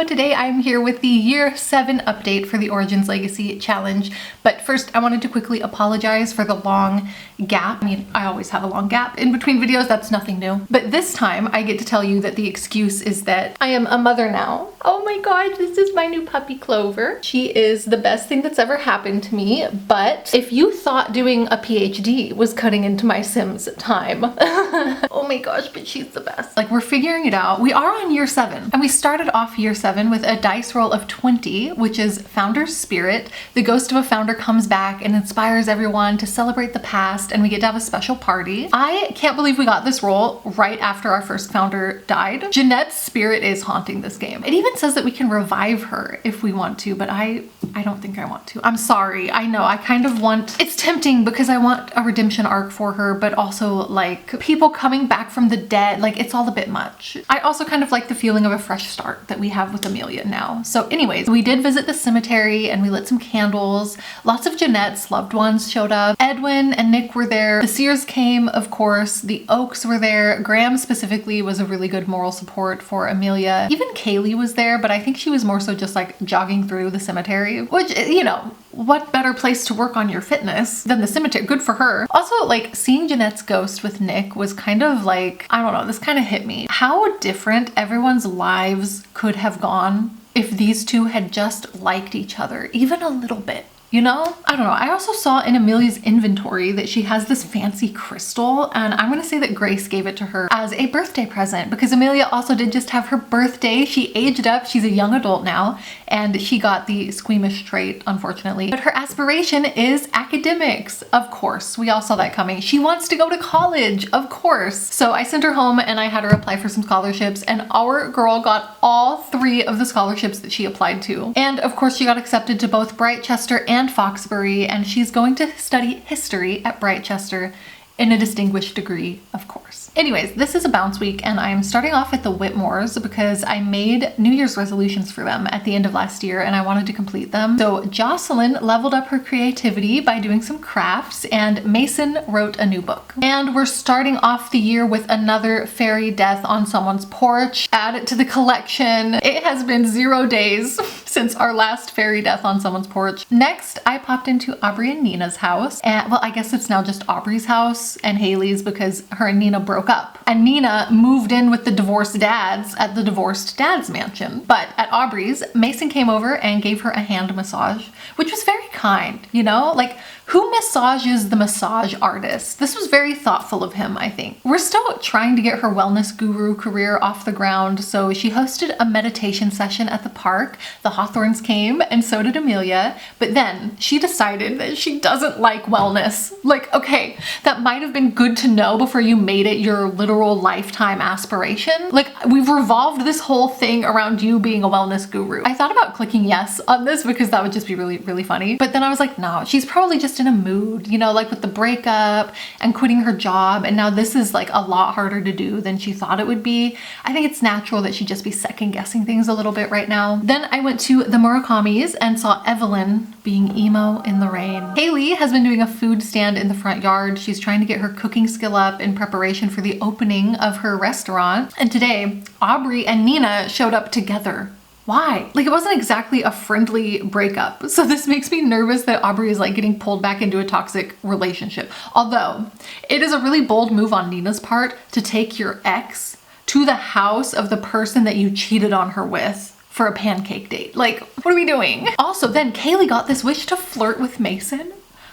Today I'm here with the Year 7 update for the Origins Legacy Challenge. But first, I wanted to quickly apologize for the long gap. I mean, I always have a long gap in between videos, that's nothing new. But this time, I get to tell you that the excuse is that I am a mother now. Oh my god, this is my new puppy Clover. She is the best thing that's ever happened to me, but if you thought doing a PhD was cutting into my Sims time, oh my gosh, but she's the best. Like, we're figuring it out. We are on Year 7, and we started off Year 7 with a dice roll of 20, which is Founder's Spirit. The ghost of a founder comes back and inspires everyone to celebrate the past, and we get to have a special party. I can't believe we got this roll right after our first founder died. Jeanette's spirit is haunting this game. It even says that we can revive her if we want to, but I don't think I want to. I'm sorry. I know I kind of want, it's tempting because I want a redemption arc for her, but also like people coming back from the dead, like it's all a bit much. I also kind of like the feeling of a fresh start that we have with Amelia now. So anyways, we did visit the cemetery and we lit some candles. Lots of Jeanette's loved ones showed up. Edwin and Nick were there. The Sears came, of course. The Oaks were there. Graham specifically was a really good moral support for Amelia. Even Kaylee was there, but I think she was more so just like jogging through the cemetery, which, you know, what better place to work on your fitness than the cemetery? Good for her. Also, like, seeing Jeanette's ghost with Nick was kind of like, I don't know, this kind of hit me. How different everyone's lives could have gone if these two had just liked each other, even a little bit. You know? I don't know. I also saw in Amelia's inventory that she has this fancy crystal, and I'm gonna say that Grace gave it to her as a birthday present because Amelia also did just have her birthday. She aged up. She's a young adult now, and she got the squeamish trait, unfortunately. But her aspiration is academics. Of course. We all saw that coming. She wants to go to college. Of course. So I sent her home and I had her apply for some scholarships, and our girl got all 3 of the scholarships that she applied to. And of course, she got accepted to both Brightchester and Foxbury, and she's going to study history at Brightchester in a distinguished degree, of course. Anyways, this is a bounce week, and I'm starting off at the Whitmores because I made New Year's resolutions for them at the end of last year and I wanted to complete them. So Jocelyn leveled up her creativity by doing some crafts, and Mason wrote a new book. And we're starting off the year with another fairy death on someone's porch. Add it to the collection. It has been 0 days since our last fairy death on someone's porch. Next, I popped into Aubrey and Nina's house. And well, I guess it's now just Aubrey's house and Haley's because her and Nina broke up. And Nina moved in with the divorced dads at the divorced dad's mansion. But at Aubrey's, Mason came over and gave her a hand massage, which was very kind, you know? Like, who massages the massage artist? This was very thoughtful of him, I think. We're still trying to get her wellness guru career off the ground, so she hosted a meditation session at the park. The Hawthorns came, and so did Amelia, but then she decided that she doesn't like wellness. Like, okay, that might have been good to know before you made it your literal lifetime aspiration. Like, we've revolved this whole thing around you being a wellness guru. I thought about clicking yes on this because that would just be really, really funny, but then I was like, no, she's probably just in a mood, you know, like with the breakup and quitting her job, and now this is like a lot harder to do than she thought it would be. I think it's natural that she'd just be second guessing things a little bit right now. Then I went to the Murakamis and saw Evelyn being emo in the rain. Haley has been doing a food stand in the front yard. She's trying to get her cooking skill up in preparation for the opening of her restaurant. And today, Aubrey and Nina showed up together. Why? Like, it wasn't exactly a friendly breakup. So this makes me nervous that Aubrey is like getting pulled back into a toxic relationship. Although it is a really bold move on Nina's part to take your ex to the house of the person that you cheated on her with for a pancake date. Like, what are we doing? Also, then Kaylee got this wish to flirt with Mason.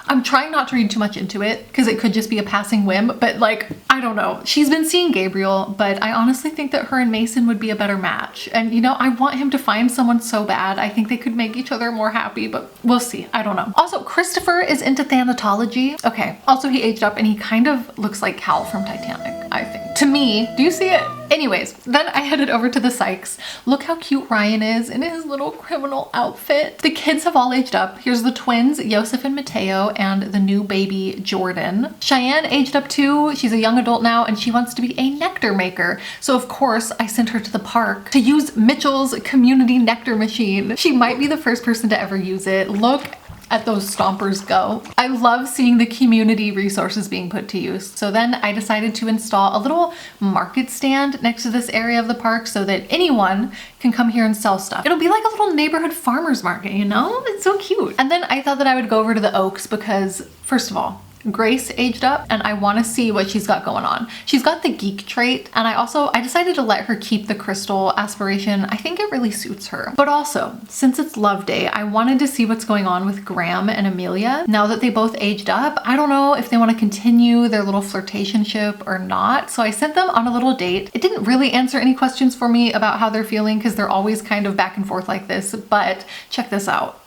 I'm trying not to read too much into it because it could just be a passing whim, but like, I don't know. She's been seeing Gabriel, but I honestly think that her and Mason would be a better match. And you know, I want him to find someone so bad. I think they could make each other more happy, but we'll see. I don't know. Also, Christopher is into thanatology. Okay. Also, he aged up and he kind of looks like Cal from Titanic, I think. To me, do you see it? Anyways, then I headed over to the Sykes. Look how cute Ryan is in his little criminal outfit. The kids have all aged up. Here's the twins, Yosef and Mateo, and the new baby, Jordan. Cheyenne aged up too. She's a young adult now, and she wants to be a nectar maker. So of course, I sent her to the park to use Mitchell's community nectar machine. She might be the first person to ever use it. Look at those stompers go. I love seeing the community resources being put to use. So then I decided to install a little market stand next to this area of the park so that anyone can come here and sell stuff. It'll be like a little neighborhood farmer's market, you know? It's so cute. And then I thought that I would go over to the Oaks because, first of all, Grace aged up and I want to see what she's got going on. She's got the geek trait, and I decided to let her keep the crystal aspiration. I think it really suits her. But also, since it's Love Day, I wanted to see what's going on with Graham and Amelia. Now that they both aged up, I don't know if they want to continue their little flirtationship or not. So I sent them on a little date. It didn't really answer any questions for me about how they're feeling because they're always kind of back and forth like this, but check this out.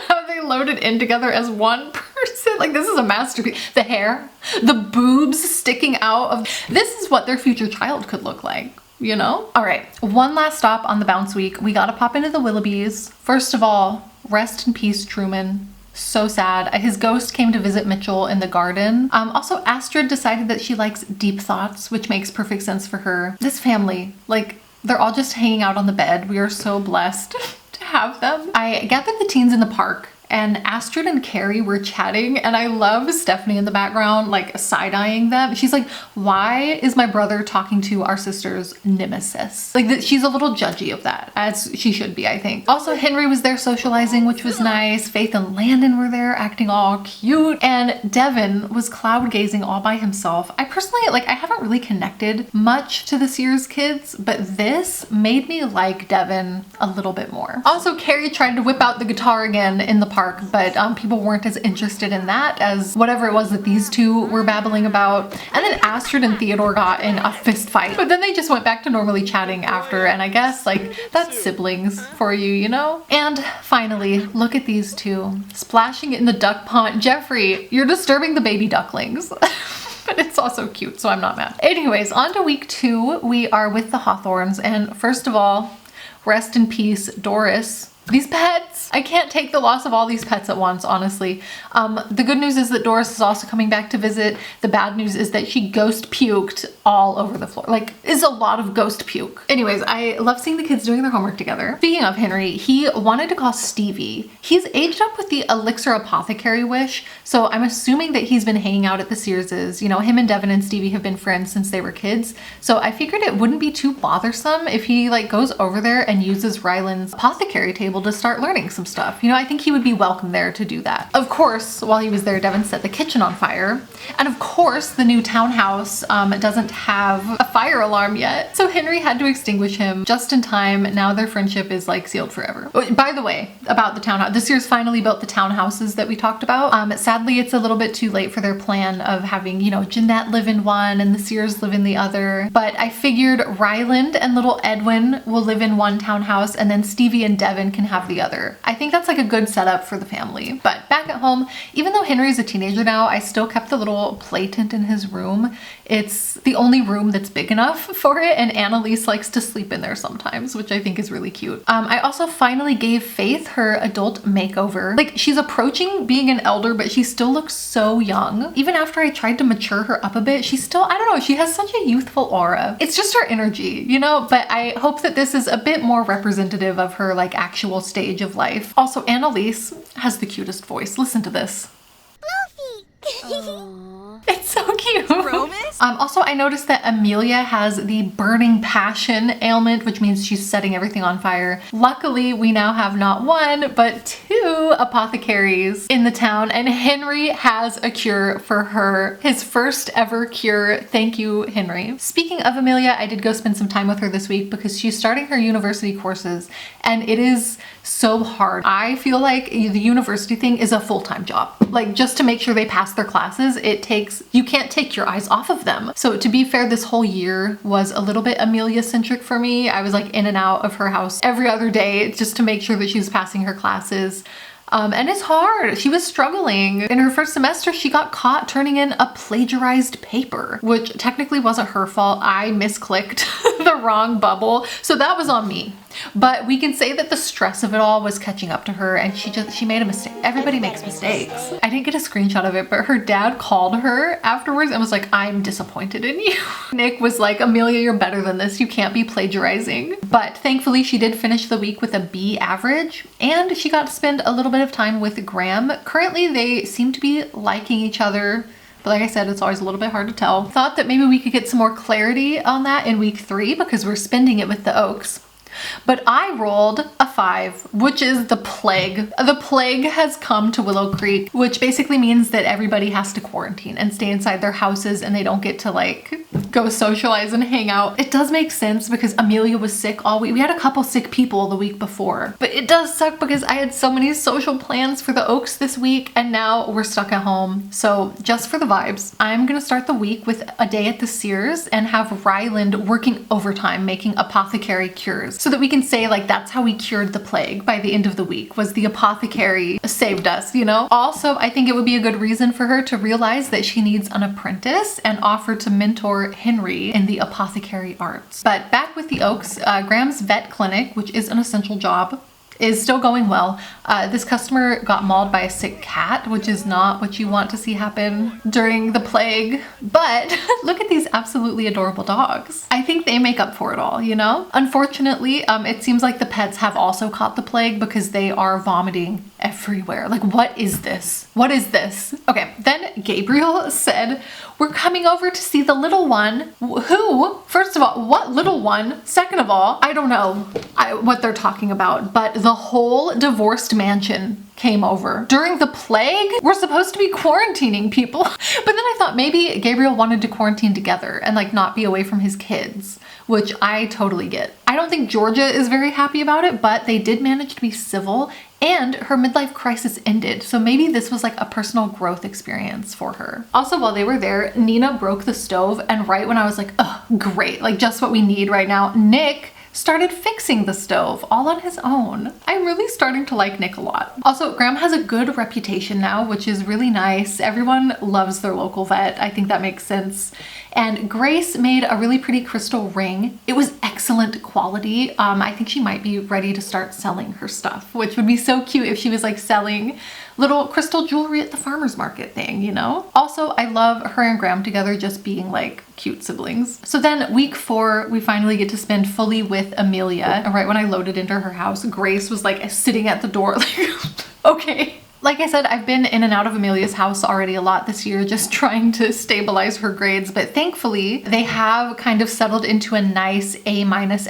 How they loaded in together as one person. Like, this is a masterpiece. The hair, the boobs sticking out of, this is what their future child could look like, you know? All right, one last stop on the bounce week. We gotta pop into the Willoughbys. First of all, rest in peace, Truman. So sad. His ghost came to visit Mitchell in the garden. Also, Astrid decided that she likes deep thoughts, which makes perfect sense for her. This family, like, they're all just hanging out on the bed. We are so blessed to have them. I gathered the teens in the park and Astrid and Carrie were chatting, and I love Stephanie in the background, like side-eyeing them. She's like, why is my brother talking to our sister's nemesis? Like, she's a little judgy of that, as she should be, I think. Also, Henry was there socializing, which was nice. Faith and Landon were there acting all cute, and Devin was cloud gazing all by himself. I personally, like, I haven't really connected much to the Sears kids, but this made me like Devin a little bit more. Also, Carrie tried to whip out the guitar again in the park, but people weren't as interested in that as whatever it was that these two were babbling about. And then Astrid and Theodore got in a fist fight, but then they just went back to normally chatting after, and I guess, like, that's siblings for you, you know? And finally, look at these two splashing in the duck pond. Jeffrey, you're disturbing the baby ducklings. But it's also cute, so I'm not mad. Anyways, on to week 2. We are with the Hawthorns, and first of all, rest in peace, Doris. These pets, I can't take the loss of all these pets at once, honestly. The good news is that Doris is also coming back to visit. The bad news is that she ghost puked all over the floor. Like, is a lot of ghost puke. Anyways, I love seeing the kids doing their homework together. Speaking of Henry, he wanted to call Stevie. He's aged up with the Elixir Apothecary wish, so I'm assuming that he's been hanging out at the Searses. You know, him and Devin and Stevie have been friends since they were kids, so I figured it wouldn't be too bothersome if he, like, goes over there and uses Ryland's apothecary table to start learning some stuff. You know, I think he would be welcome there to do that. Of course, while he was there, Devin set the kitchen on fire. And of course, the new townhouse doesn't have a fire alarm yet. So Henry had to extinguish him just in time. Now their friendship is like sealed forever. By the way, about the townhouse, this year's finally built the townhouses that we talked about. Sadly, it's a little bit too late for their plan of having, you know, Jeanette live in one and the Sears live in the other. But I figured Ryland and little Edwin will live in one townhouse, and then Stevie and Devin can have the other. I think that's like a good setup for the family. But back at home, even though Henry's a teenager now, I still kept the little play tent in his room. It's the only room that's big enough for it, and Annalise likes to sleep in there sometimes, which I think is really cute. I also finally gave Faith her adult makeover. Like, she's approaching being an elder, but she still looks so young. Even after I tried to mature her up a bit, she's still, I don't know, she has such a youthful aura. It's just her energy, you know? But I hope that this is a bit more representative of her, like, actual stage of life. Also, Annalise has the cutest voice. Listen to this. It's so cute. Also, I noticed that Amelia has the burning passion ailment, which means she's setting everything on fire. Luckily, we now have not one, but 2 apothecaries in the town, and Henry has a cure for her. His first ever cure. Thank you, Henry. Speaking of Amelia, I did go spend some time with her this week because she's starting her university courses, and it is so hard. I feel like the university thing is a full-time job. Like, just to make sure they pass their classes, it takes, you can't take your eyes off of them. So to be fair, this whole year was a little bit Amelia-centric for me. I was like in and out of her house every other day just to make sure that she was passing her classes. And it's hard. She was struggling. In her first semester, she got caught turning in a plagiarized paper, which technically wasn't her fault. I misclicked the wrong bubble. So that was on me. But we can say that the stress of it all was catching up to her, and she made a mistake. Everybody makes mistakes. I didn't get a screenshot of it, but her dad called her afterwards and was like, I'm disappointed in you. Nick was like, Amelia, you're better than this. You can't be plagiarizing. But thankfully she did finish the week with a B average, and she got to spend a little bit of time with Graham. Currently they seem to be liking each other. But like I said, it's always a little bit hard to tell. Thought that maybe we could get some more clarity on that in week 3 because we're spending it with the Oaks. But I rolled a 5, which is the plague. The plague has come to Willow Creek, which basically means that everybody has to quarantine and stay inside their houses, and they don't get to like go socialize and hang out. It does make sense because Amelia was sick all week. We had a couple sick people the week before, but it does suck because I had so many social plans for the Oaks this week, and now we're stuck at home. So just for the vibes, I'm gonna start the week with a day at the Sears and have Ryland working overtime making apothecary cures, so that we can say like that's how we cured the plague by the end of the week, was the apothecary saved us, you know? Also, I think it would be a good reason for her to realize that she needs an apprentice and offer to mentor Henry in the apothecary arts. But back with the Oaks, Graham's vet clinic, which is an essential job, is still going well. This customer got mauled by a sick cat, which is not what you want to see happen during the plague. But look at these absolutely adorable dogs. I think they make up for it all, you know? Unfortunately, it seems like the pets have also caught the plague because they are vomiting everywhere. Like, what is this? What is this? Okay, then Gabriel said, we're coming over to see the little one. Who? First of all, what little one? Second of all, I don't know what they're talking about, but the whole divorced mansion came over during the plague. We're supposed to be quarantining people. But then I thought maybe Gabriel wanted to quarantine together and like not be away from his kids, which I totally get. I don't think Georgia is very happy about it, but they did manage to be civil, and her midlife crisis ended. So maybe this was like a personal growth experience for her. Also, while they were there, Nina broke the stove, and right when I was like, oh, great, like just what we need right now, Nick started fixing the stove all on his own. I'm really starting to like Nick a lot. Also, Graham has a good reputation now, which is really nice. Everyone loves their local vet. I think that makes sense. And Grace made a really pretty crystal ring. It was excellent quality. I think she might be ready to start selling her stuff, which would be so cute if she was like selling little crystal jewelry at the farmer's market thing, you know? Also, I love her and Graham together just being like cute siblings. So then week 4, we finally get to spend fully with Amelia. And right when I loaded into her house, Grace was like sitting at the door like, okay. Like I said, I've been in and out of Amelia's house already a lot this year, just trying to stabilize her grades, but thankfully they have kind of settled into a nice A-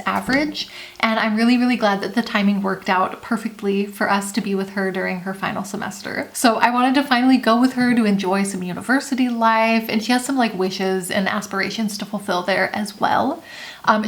average, and I'm really, really glad that the timing worked out perfectly for us to be with her during her final semester. So I wanted to finally go with her to enjoy some university life, and she has some like wishes and aspirations to fulfill there as well.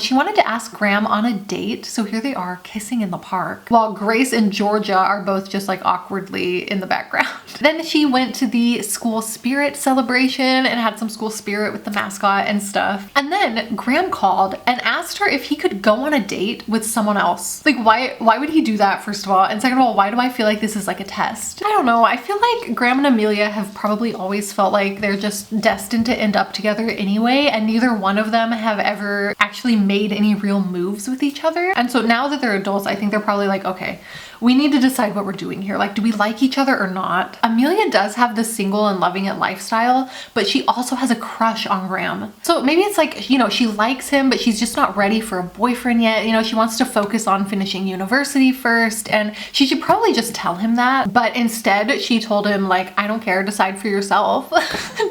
She wanted to ask Graham on a date, so here they are kissing in the park, while Grace and Georgia are both just like awkwardly in the background. Then she went to the school spirit celebration and had some school spirit with the mascot and stuff. And then Graham called and asked her if he could go on a date with someone else. Like, why would he do that, first of all? And second of all, why do I feel like this is like a test? I don't know. I feel like Graham and Amelia have probably always felt like they're just destined to end up together anyway, and neither one of them have ever actually made any real moves with each other. And so now that they're adults, I think they're probably like, okay, we need to decide what we're doing here. Like, do we like each other or not? Amelia does have the single and loving it lifestyle, but she also has a crush on Graham. So maybe it's like, you know, she likes him, but she's just not ready for a boyfriend yet. You know, she wants to focus on finishing university first, and she should probably just tell him that. But instead she told him like, I don't care, decide for yourself.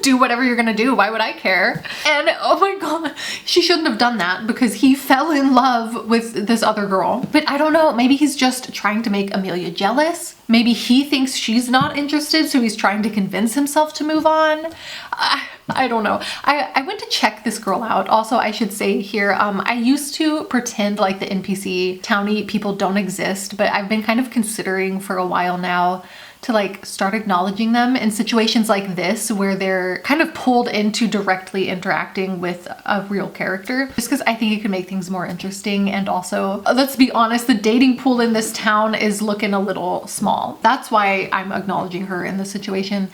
Do whatever you're gonna do. Why would I care? And oh my God, she shouldn't have done that because he fell in love with this other girl. But I don't know, maybe he's just trying to make Amelia jealous. Maybe he thinks she's not interested, so he's trying to convince himself to move on. I don't know. I went to check this girl out. Also, I should say here, I used to pretend like the NPC townie people don't exist, but I've been kind of considering for a while now to like start acknowledging them in situations like this where they're kind of pulled into directly interacting with a real character, just because I think it can make things more interesting. And also, let's be honest, the dating pool in this town is looking a little small. That's why I'm acknowledging her in this situation.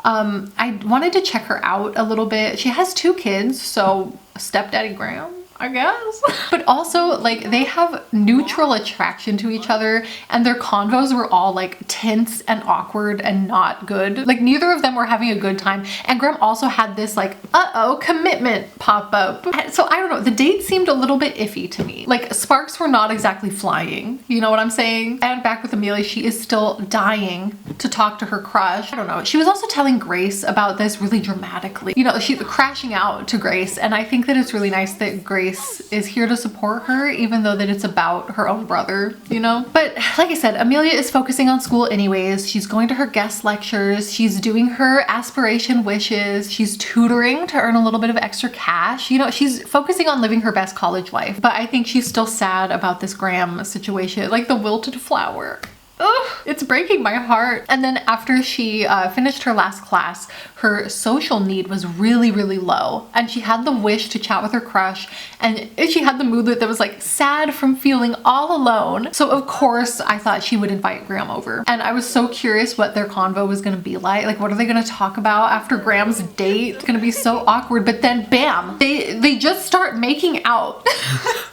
I wanted to check her out a little bit. She has 2 kids, so stepdaddy Graham. I guess. But also, like, they have neutral attraction to each other, and their convos were all like tense and awkward and not good. Like, neither of them were having a good time. And Graham also had this like, uh-oh, commitment pop up. So I don't know, the date seemed a little bit iffy to me. Like, sparks were not exactly flying. You know what I'm saying? And back with Amelia, she is still dying to talk to her crush. I don't know. She was also telling Grace about this really dramatically. You know, she's crashing out to Grace, and I think that it's really nice that Grace is here to support her, even though that it's about her own brother, you know? But like I said, Amelia is focusing on school anyways. She's going to her guest lectures. She's doing her aspiration wishes. She's tutoring to earn a little bit of extra cash. You know, she's focusing on living her best college life. But I think she's still sad about this Graham situation, like the wilted flower. Ugh, it's breaking my heart. And then after she finished her last class, her social need was really, really low. And she had the wish to chat with her crush. And she had the mood that was like sad from feeling all alone. So of course I thought she would invite Graham over. And I was so curious what their convo was gonna be like. Like, what are they gonna talk about after Graham's date? It's gonna be so awkward. But then bam, they just start making out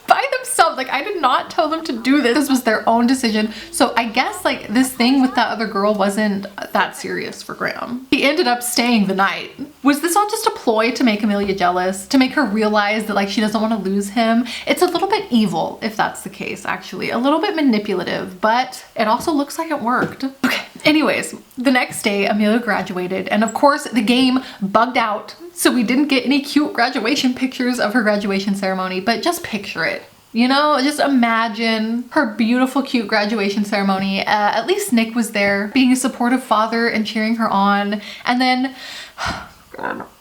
by themselves. Like, I did not tell them to do this. This was their own decision. So I guess like this thing with that other girl wasn't that serious for Graham. He ended up staying the night. Was this all just a ploy to make Amelia jealous? To make her realize that like she doesn't want to lose him? It's a little bit evil if that's the case, actually. A little bit manipulative, but it also looks like it worked. Okay, anyways, the next day Amelia graduated, and of course the game bugged out, so we didn't get any cute graduation pictures of her graduation ceremony, but just picture it. You know, just imagine her beautiful, cute graduation ceremony. At least Nick was there, being a supportive father and cheering her on. And then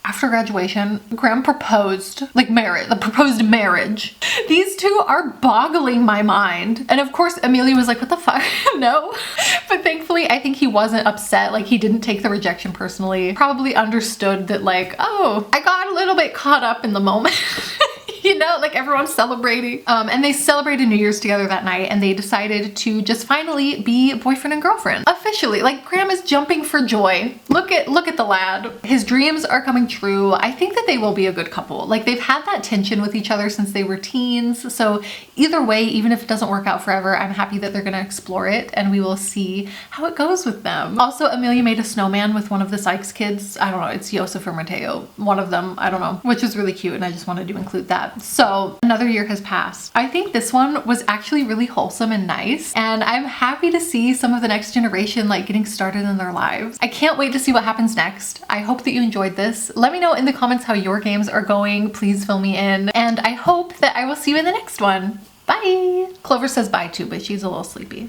after graduation, Graham proposed, like marriage, the proposed marriage. These two are boggling my mind. And of course, Amelia was like, what the fuck? No. But thankfully, I think he wasn't upset. Like, he didn't take the rejection personally. Probably understood that like, oh, I got a little bit caught up in the moment. You know, like everyone's celebrating. And they celebrated New Year's together that night, and they decided to just finally be boyfriend and girlfriend. Officially. Like, Graham is jumping for joy. Look at the lad. His dreams are coming true. I think that they will be a good couple. Like, they've had that tension with each other since they were teens. So either way, even if it doesn't work out forever, I'm happy that they're gonna explore it, and we will see how it goes with them. Also, Amelia made a snowman with one of the Sykes kids. I don't know, it's Joseph or Mateo. One of them, I don't know, which is really cute, and I just wanted to include that. So another year has passed. I think this one was actually really wholesome and nice, and I'm happy to see some of the next generation like getting started in their lives. I can't wait to see what happens next. I hope that you enjoyed this. Let me know in the comments how your games are going. Please fill me in, and I hope that I will see you in the next one. Bye! Clover says bye too, but she's a little sleepy.